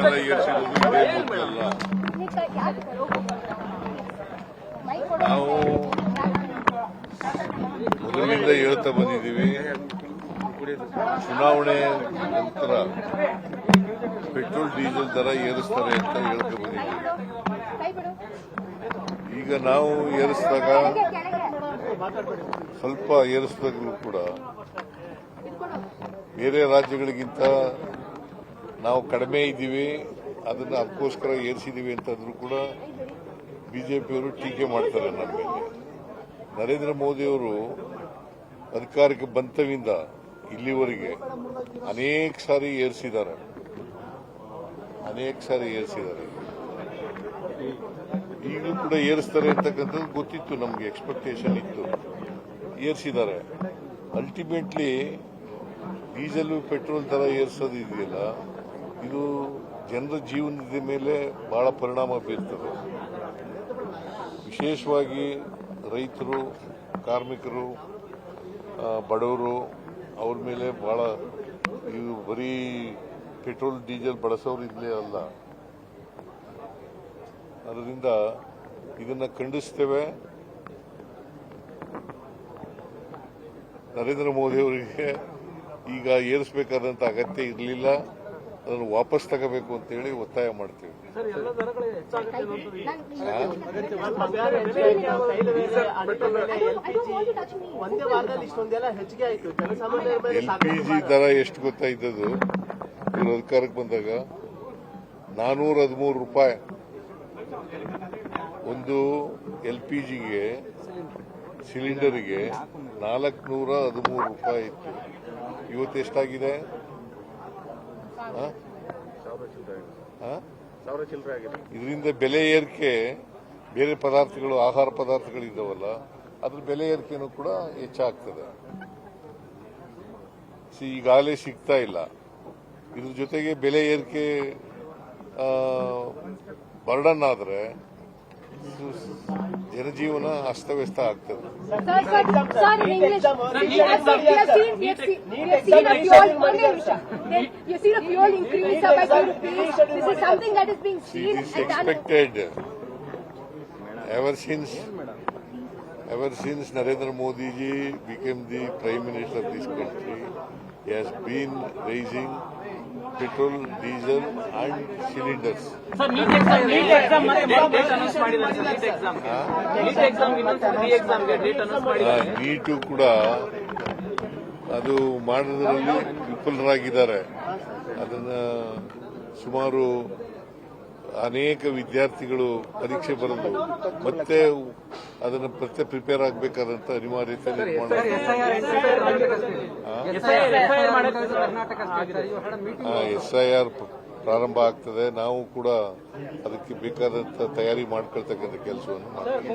Petrol ಎಲ್ಲ ಏರಿಸಿರೋದು ಅಲ್ಲ. ನಾವು ಮೊದಲಿನಿಂದ ಹೇಳ್ತಾ ಬಂದಿದ್ದೀವಿ, ಚುನಾವಣೆ ನಂತರ ಪೆಟ್ರೋಲ್ ಡೀಸೆಲ್ ದರ ಏರಿಸ್ತಾರೆ ಅಂತ ಹೇಳ್ತಾ ಬಂದಿದ್ದೀವಿ. ಈಗ ನಾವು ಏರಿಸಿದಾಗ ಸ್ವಲ್ಪ ಏರಿಸಿದಾಗಲೂ ಕೂಡ ಬೇರೆ ರಾಜ್ಯಗಳಿಗಿಂತ ನಾವು ಕಡಿಮೆ ಇದ್ದೀವಿ, ಅದಕ್ಕೋಸ್ಕರ ಏರಿಸಿದ್ದೀವಿ ಅಂತಂದ್ರೂ ಕೂಡ ಬಿಜೆಪಿಯವರು ಟೀಕೆ ಮಾಡ್ತಾರೆ ನಮ್ಮ ಮೇಲೆ. ನರೇಂದ್ರ ಮೋದಿಯವರು ಅಧಿಕಾರಕ್ಕೆ ಬಂತವಿಂದ ಇಲ್ಲಿವರೆಗೆ ಅನೇಕ ಸಾರಿ ಏರಿಸಿದ್ದಾರೆ. ಈಗಲೂ ಕೂಡ ಏರಿಸ್ತಾರೆ ಅಂತಕ್ಕಂಥದ್ದು ಗೊತ್ತಿತ್ತು, ನಮಗೆ ಎಕ್ಸ್ಪೆಕ್ಟೇಷನ್ ಇತ್ತು, ಏರಿಸಿದ್ದಾರೆ. ಅಲ್ಟಿಮೇಟ್ಲಿ ಡೀಸೆಲ್ ಪೆಟ್ರೋಲ್ ದರ ಏರಿಸೋದು ಇದೆಯಲ್ಲ, ಇದು ಜನರ ಜೀವನದ ಮೇಲೆ ಬಹಳ ಪರಿಣಾಮ ಬೀರ್ತದೆ. ವಿಶೇಷವಾಗಿ ರೈತರು, ಕಾರ್ಮಿಕರು, ಬಡವರು, ಅವ್ರ ಮೇಲೆ ಬಹಳ, ಇವು ಬರೀ ಪೆಟ್ರೋಲ್ ಡೀಸೆಲ್ ಬಳಸೋರು ಇಲ್ಲೇ ಅಲ್ಲ. ಅದರಿಂದ ಇದನ್ನ ಖಂಡಿಸ್ತೇವೆ. ನರೇಂದ್ರ ಮೋದಿ ಅವರಿಗೆ ಈಗ ಏರಿಸಬೇಕಾದಂತ ಅಗತ್ಯ ಇರಲಿಲ್ಲ, ಅದನ್ನು ವಾಪಸ್ ತಗೋಬೇಕು ಅಂತ ಹೇಳಿ ಒತ್ತಾಯ ಮಾಡ್ತೀವಿ. LPG ದರ ಎಷ್ಟು ಗೊತ್ತಾ ಇದ್ದದ್ದು ಇವರು ಅಧಿಕಾರಕ್ಕೆ ಬಂದಾಗ? 413 ರೂಪಾಯಿ ಒಂದು LPGಗೆ, ಸಿಲಿಂಡರ್ಗೆ 413 ರೂಪಾಯಿ ಇತ್ತು. ಇವತ್ತು ಎಷ್ಟಾಗಿದೆ? 1000 ಚಿಲ್ಲರೆ ಆಗಿದೆ. ಇದರಿಂದ ಬೆಲೆ ಏರಿಕೆ, ಬೇರೆ ಪದಾರ್ಥಗಳು, ಆಹಾರ ಪದಾರ್ಥಗಳಿದ್ದಾವಲ್ಲ, ಅದ್ರ ಬೆಲೆ ಏರಿಕೆನೂ ಕೂಡ ಹೆಚ್ಚಾಗ್ತದೆ. ಈಗಾಗಲೇ ಸಿಗ್ತಾ ಇಲ್ಲ. ಇದ್ರ ಜೊತೆಗೆ ಬೆಲೆ ಏರಿಕೆ ಬರ್ಡನ್ ಆದ್ರೆ ಜನಜೀವನ ಅಸ್ತವ್ಯಸ್ತ ಆಗ್ತದೆ. Expected ever since Narendra Modi ji became the Prime Minister of this country, he has been raising petrol, diesel and cylinders. Sir, NEET exam date announce ಮಾಡಿದ್ದಾರೆ. NEET exam ಇನ್ನೊಂದು re-exam ಗೆ date announce ಮಾಡಿದ್ದಾರೆ. NEET ಕೂಡ ಅದು ಮಾಡೋದ್ರಲ್ಲಿ ವಿಫಲರಾಗಿದ್ದಾರೆ. ಅದನ್ನ ಸುಮಾರು ಅನೇಕ ವಿದ್ಯಾರ್ಥಿಗಳು ಪರೀಕ್ಷೆ ಬರೆದು ಮತ್ತೆ ಅದನ್ನು ಪ್ರಿಪೇರ್ ಆಗಬೇಕಾದಂತ ಅನಿವಾರ್ಯತೆ SIR ಪ್ರಾರಂಭ ಆಗ್ತದೆ. ನಾವು ಕೂಡ ಅದಕ್ಕೆ ಬೇಕಾದಂತ ತಯಾರಿ ಮಾಡ್ಕೊಳ್ತಕ್ಕಂಥ ಕೆಲಸವನ್ನು ಮಾಡ್ತೀವಿ.